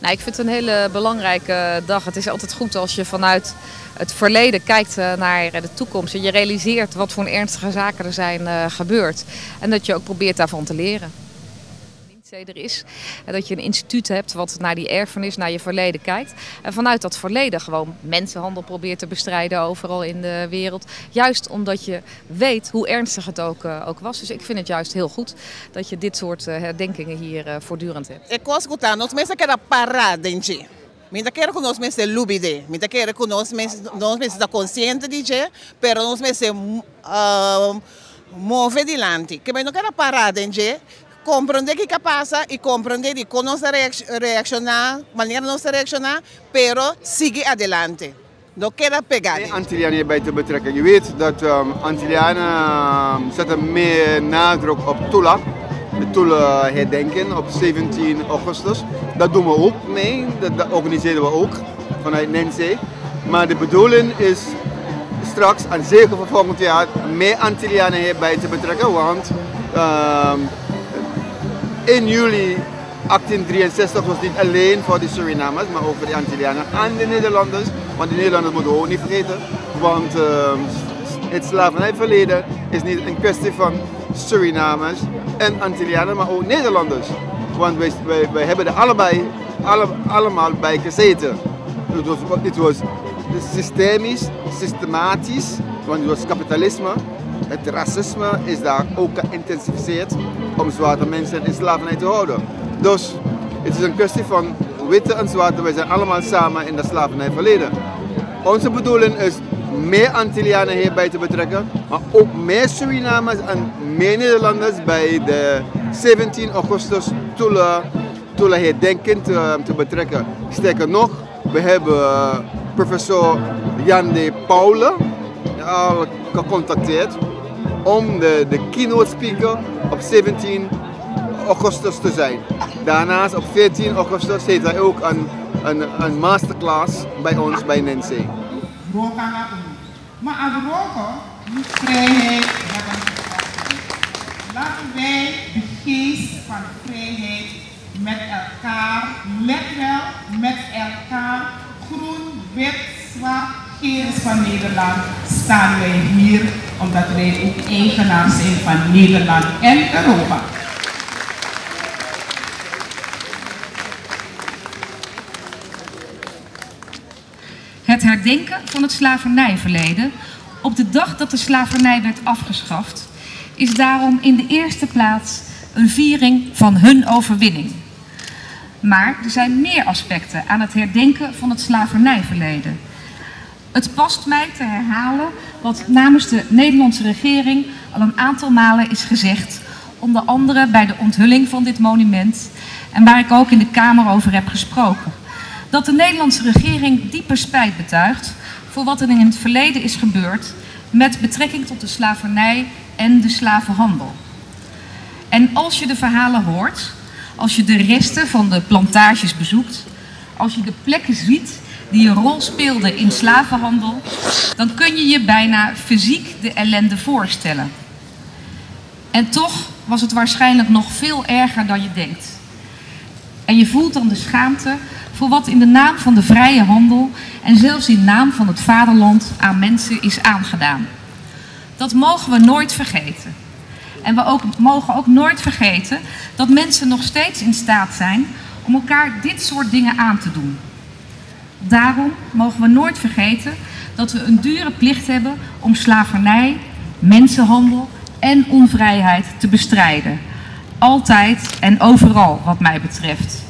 Ja, ik vind het een hele belangrijke dag. Het is altijd goed als je vanuit het verleden kijkt naar de toekomst. En je realiseert wat voor ernstige zaken er zijn gebeurd. En dat je ook probeert daarvan te leren. Er is dat je een instituut hebt wat naar die erfenis, naar je verleden kijkt. En vanuit dat verleden gewoon mensenhandel probeert te bestrijden overal in de wereld. Juist omdat je weet hoe ernstig het ook was. Dus ik vind het juist heel goed dat je dit soort herdenkingen hier voortdurend hebt. Ik was goed aan, ons mensen kunnen paradentje. Minta quero que nós mensen lubide, minta quero que nós mensen da consciente DJ, pero nós mensen move dilante. Que bem não quero paradentje. Compreender o que passa e compreender de como nós reaccionar, maneira nós reaccionar, pero seguir adelante. Não quero pegar. Antillianen hierbij te betrekken. Je weet dat Antillianen zetten meer nadruk op Tula. De Tula herdenken op 17 augustus. Dat doen we ook mee, dat organiseren we ook vanuit NENSE. Maar de bedoeling is straks, en zeker voor volgend jaar, meer Antillianen hierbij te betrekken. Want 1 juli 1863 was niet alleen voor de Surinamers, maar ook voor de Antillianen en de Nederlanders. Want de Nederlanders moeten we ook niet vergeten. Want het slavernijverleden is niet een kwestie van Surinamers en Antillianen, maar ook Nederlanders. Want wij hebben er allemaal bij gezeten. Het was systematisch, want het was kapitalisme. Het racisme is daar ook geïntensificeerd om zwarte mensen in slavernij te houden. Dus het is een kwestie van witte en zwarte, wij zijn allemaal samen in dat slavernijverleden. Onze bedoeling is meer Antillianen hierbij te betrekken, maar ook meer Surinamers en meer Nederlanders bij de 17 augustus Tula herdenking te betrekken. Sterker nog, we hebben professor Jan de Paule al gecontacteerd om de keynote speaker op 17 augustus te zijn. Daarnaast op 14 augustus heeft hij ook een masterclass bij ons bij NENSE. Maar als roken moet vrijheid hebben. Laten wij de geest van vrijheid met elkaar, let wel, met elkaar, groen, wit, zwart, geel van Nederland, staan wij hier omdat wij ook eigenaar zijn van Nederland en Europa. Het herdenken van het slavernijverleden op de dag dat de slavernij werd afgeschaft is daarom in de eerste plaats een viering van hun overwinning. Maar er zijn meer aspecten aan het herdenken van het slavernijverleden. Het past mij te herhalen wat namens de Nederlandse regering al een aantal malen is gezegd, onder andere bij de onthulling van dit monument en waar ik ook in de Kamer over heb gesproken. Dat de Nederlandse regering diepe spijt betuigt voor wat er in het verleden is gebeurd met betrekking tot de slavernij en de slavenhandel. En als je de verhalen hoort, als je de resten van de plantages bezoekt, als je de plekken ziet die een rol speelden in slavenhandel, dan kun je je bijna fysiek de ellende voorstellen. En toch was het waarschijnlijk nog veel erger dan je denkt. En je voelt dan de schaamte voor wat in de naam van de vrije handel en zelfs in naam van het vaderland aan mensen is aangedaan. Dat mogen we nooit vergeten. En we mogen ook nooit vergeten dat mensen nog steeds in staat zijn om elkaar dit soort dingen aan te doen. Daarom mogen we nooit vergeten dat we een dure plicht hebben om slavernij, mensenhandel en onvrijheid te bestrijden. Altijd en overal wat mij betreft.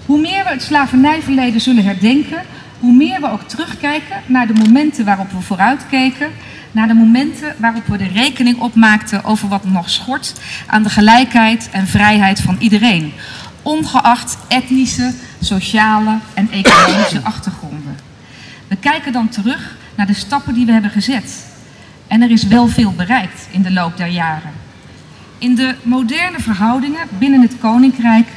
Hoe meer we het slavernijverleden zullen herdenken, hoe meer we ook terugkijken naar de momenten waarop we vooruitkeken, naar de momenten waarop we de rekening opmaakten over wat nog schort aan de gelijkheid en vrijheid van iedereen, ongeacht etnische, sociale en economische achtergronden. We kijken dan terug naar de stappen die we hebben gezet. En er is wel veel bereikt in de loop der jaren. In de moderne verhoudingen binnen het Koninkrijk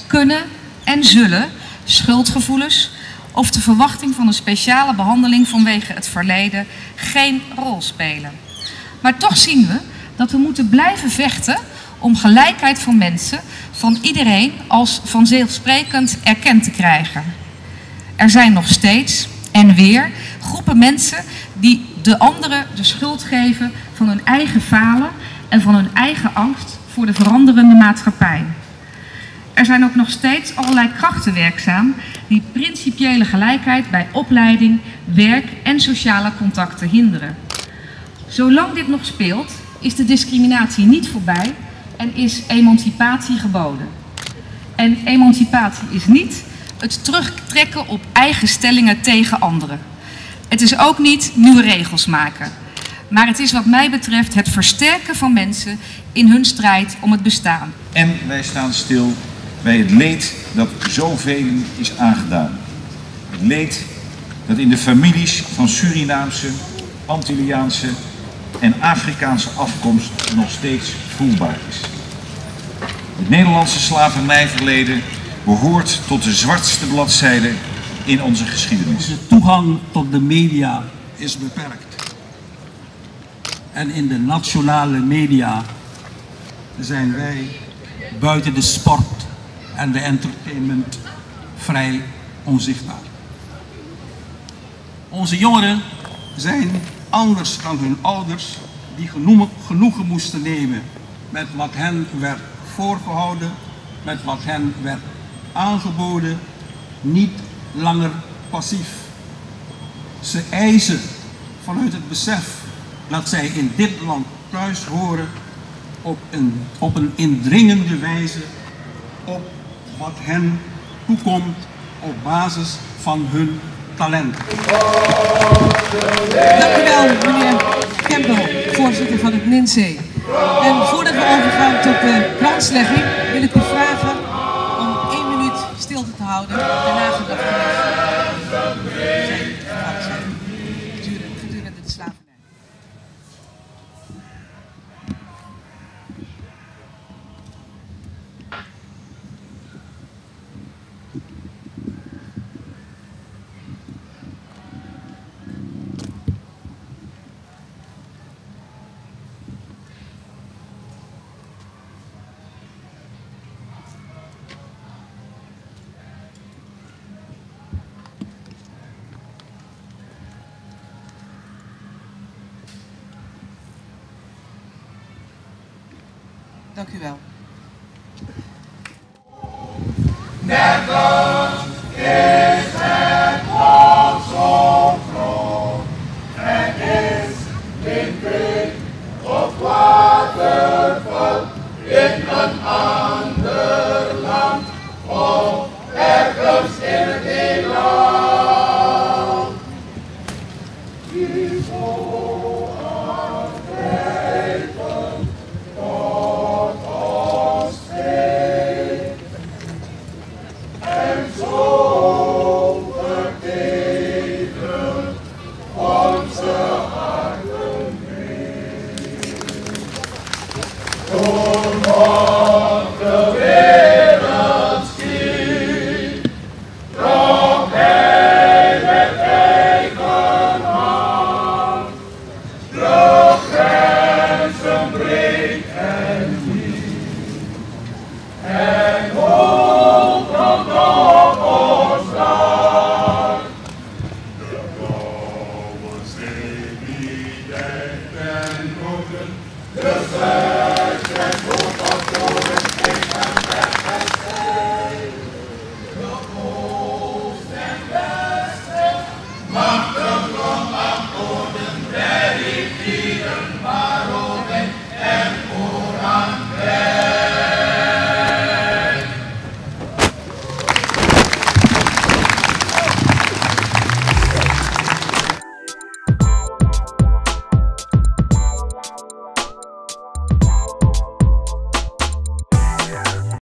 kunnen en zullen schuldgevoelens of de verwachting van een speciale behandeling vanwege het verleden geen rol spelen. Maar toch zien we dat we moeten blijven vechten om gelijkheid van mensen van iedereen als vanzelfsprekend erkend te krijgen. Er zijn nog steeds en weer groepen mensen die de anderen de schuld geven van hun eigen falen en van hun eigen angst voor de veranderende maatschappij. Er zijn ook nog steeds allerlei krachten werkzaam die principiële gelijkheid bij opleiding, werk en sociale contacten hinderen. Zolang dit nog speelt, is de discriminatie niet voorbij en is emancipatie geboden. En emancipatie is niet het terugtrekken op eigen stellingen tegen anderen. Het is ook niet nieuwe regels maken. Maar het is wat mij betreft het versterken van mensen in hun strijd om het bestaan. En wij staan stil bij het leed dat zoveel is aangedaan. Het leed dat in de families van Surinaamse, Antilliaanse en Afrikaanse afkomst nog steeds voelbaar is. Het Nederlandse slavernijverleden behoort tot de zwartste bladzijde in onze geschiedenis. De toegang tot de media is beperkt. En in de nationale media zijn wij buiten de sport en de entertainment vrij onzichtbaar. Onze jongeren zijn anders dan hun ouders die genoegen moesten nemen met wat hen werd voorgehouden, met wat hen werd aangeboden, niet langer passief. Ze eisen vanuit het besef dat zij in dit land thuis horen op een indringende wijze op wat hen toekomt op basis van hun talent. Dank u wel, meneer Campbell, voorzitter van het NINSE. En voordat we overgaan tot de kranslegging wil ik u vragen om 1 minuut stilte te houden ter nagedachtenis gedurende de slavernij. Dank u wel. Nergens is het land zo groot. Het is geen beek of waterval in een ander land of ergens in het heelal. Die zo aangrijpen tot ons streekt en zo vertedert onze harten mee. Toen nog de wereld schiet, trok hij met eigen hand de grenzen breed en diep en hoog rondom ons land. De blauwe zee die dekt en noorden, de